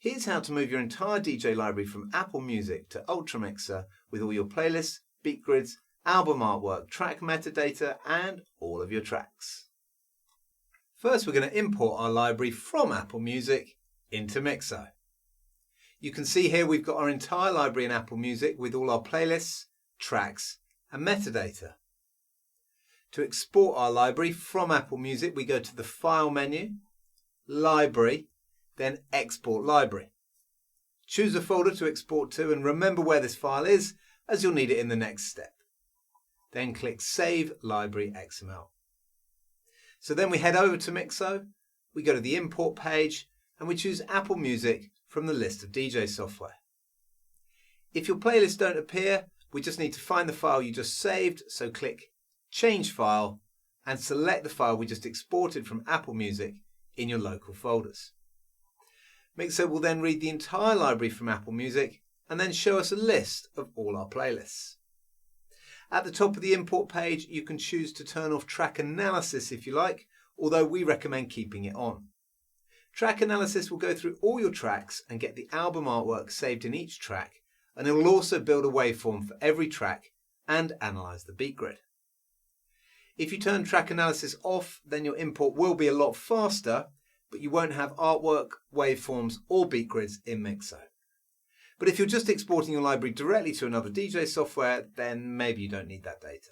Here's how to move your entire DJ library from Apple Music to UltraMixer with all your playlists, beat grids, album artwork, track metadata, and all of your tracks. First, we're going to import our library from Apple Music into MIXO. You can see here we've got our entire library in Apple Music with all our playlists, tracks, and metadata. To export our library from Apple Music, we go to the File menu, Library, then Export Library. Choose a folder to export to and remember where this file is, as you'll need it in the next step. Then click Save Library XML. So then we head over to MIXO, we go to the Import page, and we choose Apple Music from the list of DJ software. If your playlists don't appear, we just need to find the file you just saved, so click Change File and select the file we just exported from Apple Music in your local folders. MIXO will then read the entire library from Apple Music and then show us a list of all our playlists. At the top of the import page, you can choose to turn off track analysis if you like, although we recommend keeping it on. Track analysis will go through all your tracks and get the album artwork saved in each track, and it will also build a waveform for every track and analyze the beat grid. If you turn track analysis off, then your import will be a lot faster, but you won't have artwork, waveforms, or beat grids in MIXO. But if you're just exporting your library directly to another DJ software, then maybe you don't need that data.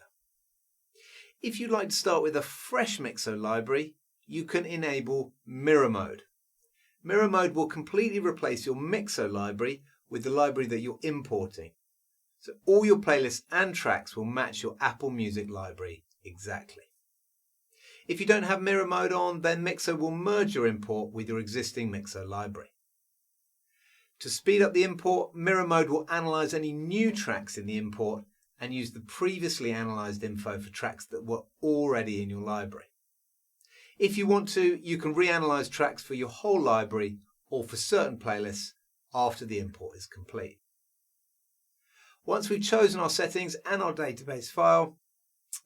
If you'd like to start with a fresh MIXO library, you can enable Mirror Mode. Mirror Mode will completely replace your MIXO library with the library that you're importing. So all your playlists and tracks will match your Apple Music library exactly. If you don't have Mirror Mode on, then MIXO will merge your import with your existing MIXO library. To speed up the import, Mirror Mode will analyze any new tracks in the import and use the previously analyzed info for tracks that were already in your library. If you want to, you can reanalyze tracks for your whole library or for certain playlists after the import is complete. Once we've chosen our settings and our database file,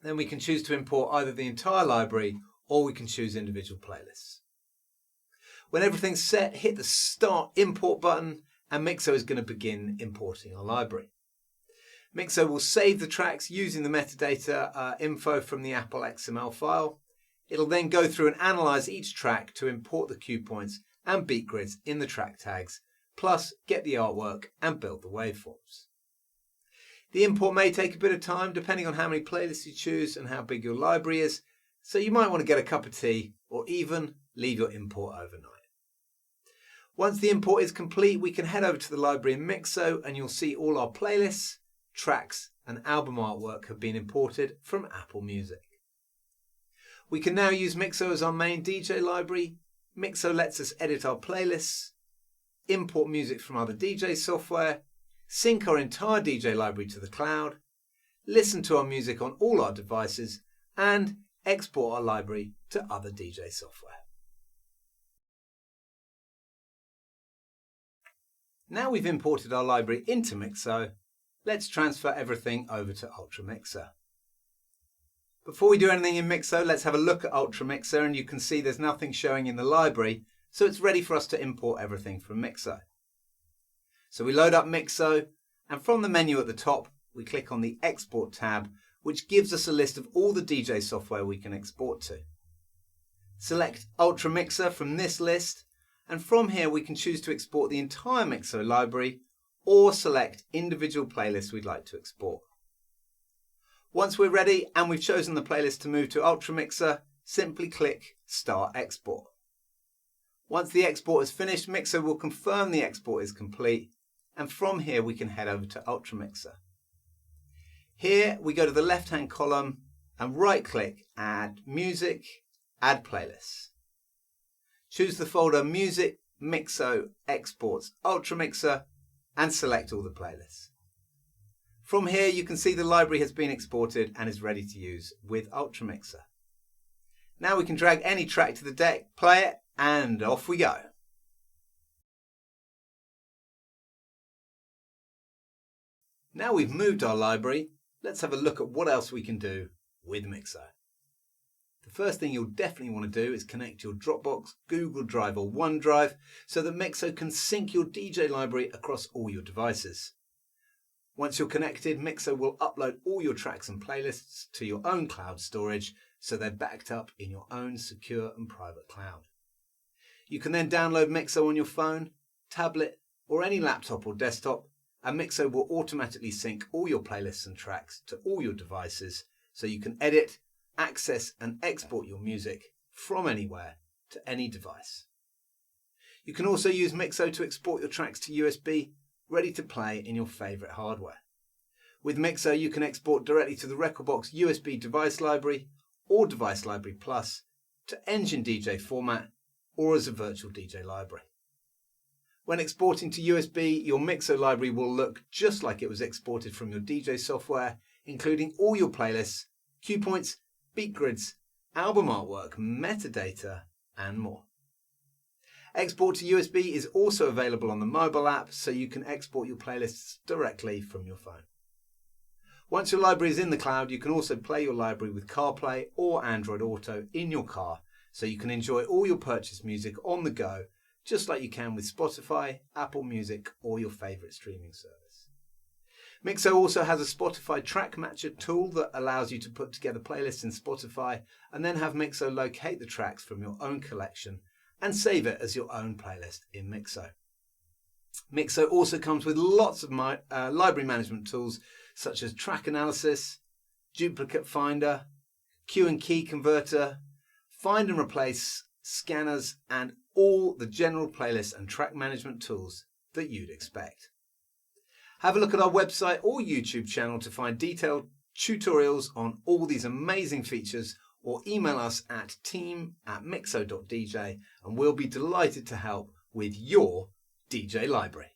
then we can choose to import either the entire library or we can choose individual playlists. When everything's set, hit the Start Import button and MIXO is going to begin importing our library. MIXO will save the tracks using the metadata info from the Apple XML file. It'll then go through and analyze each track to import the cue points and beat grids in the track tags, plus get the artwork and build the waveforms. The import may take a bit of time depending on how many playlists you choose and how big your library is, so you might want to get a cup of tea or even leave your import overnight. Once the import is complete, we can head over to the library in MIXO and you'll see all our playlists, tracks and album artwork have been imported from Apple Music. We can now use MIXO as our main DJ library. MIXO lets us edit our playlists, import music from other DJ software, sync our entire DJ library to the cloud, listen to our music on all our devices, and export our library to other DJ software. Now we've imported our library into MIXO, let's transfer everything over to UltraMixer. Before we do anything in MIXO, let's have a look at UltraMixer, and you can see there's nothing showing in the library, so it's ready for us to import everything from MIXO. So we load up MIXO, and from the menu at the top, we click on the Export tab, which gives us a list of all the DJ software we can export to. Select UltraMixer from this list, and from here we can choose to export the entire MIXO library, or select individual playlists we'd like to export. Once we're ready and we've chosen the playlist to move to UltraMixer, simply click Start Export. Once the export is finished, MIXO will confirm the export is complete, and from here we can head over to UltraMixer. Here we go to the left-hand column and right-click Add Music, Add Playlists. Choose the folder Music, MIXO, Exports, UltraMixer, and select all the playlists. From here you can see the library has been exported and is ready to use with UltraMixer. Now we can drag any track to the deck, play it, and off we go. Now we've moved our library, let's have a look at what else we can do with MIXO. The first thing you'll definitely want to do is connect your Dropbox, Google Drive or OneDrive so that MIXO can sync your DJ library across all your devices. Once you're connected, MIXO will upload all your tracks and playlists to your own cloud storage so they're backed up in your own secure and private cloud. You can then download MIXO on your phone, tablet or any laptop or desktop, and MIXO will automatically sync all your playlists and tracks to all your devices so you can edit, access and export your music from anywhere to any device. You can also use MIXO to export your tracks to USB, ready to play in your favourite hardware. With MIXO you can export directly to the rekordbox USB device library or Device Library Plus, to Engine DJ format or as a virtual DJ library. When exporting to USB, your MIXO library will look just like it was exported from your DJ software, including all your playlists, cue points, beat grids, album artwork, metadata, and more. Export to USB is also available on the mobile app, so you can export your playlists directly from your phone. Once your library is in the cloud, you can also play your library with CarPlay or Android Auto in your car, so you can enjoy all your purchased music on the go, just like you can with Spotify, Apple Music, or your favourite streaming service. MIXO also has a Spotify track matcher tool that allows you to put together playlists in Spotify and then have MIXO locate the tracks from your own collection and save it as your own playlist in MIXO. MIXO also comes with lots of library management tools such as track analysis, duplicate finder, cue and key converter, find and replace, scanners, and all the general playlist and track management tools that you'd expect. Have a look at our website or YouTube channel to find detailed tutorials on all these amazing features, or email us at team@mixo.dj and we'll be delighted to help with your DJ library.